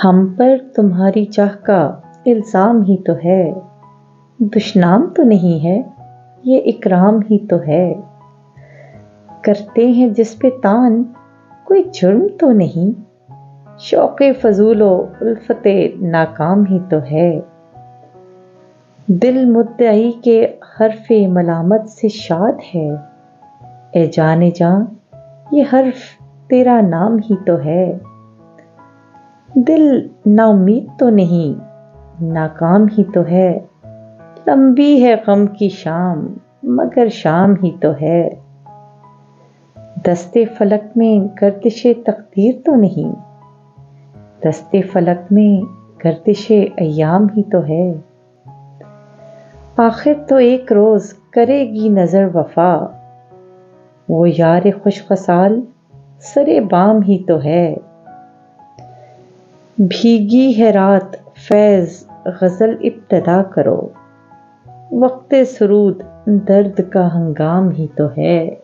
ہم پر تمہاری چاہ کا الزام ہی تو ہے، دشنام تو نہیں ہے، یہ اکرام ہی تو ہے۔ کرتے ہیں جس پہ طعن کوئی جرم تو نہیں، شوق فضول و الفت ناکام ہی تو ہے۔ دل مدعی کے حرف ملامت سے شاد ہے، اے جان جاں یہ حرف تیرا نام ہی تو ہے۔ دل نا امید تو نہیں، ناکام ہی تو ہے، لمبی ہے غم کی شام مگر شام ہی تو ہے۔ دستے فلک میں گردش تقدیر تو نہیں، دستے فلک میں گردش ایام ہی تو ہے۔ آخر تو ایک روز کرے گی نظر وفا، وہ یار خوش خصال سرے بام ہی تو ہے۔ بھیگی ہے رات فیض غزل ابتدا کرو، وقت سرود درد کا ہنگام ہی تو ہے۔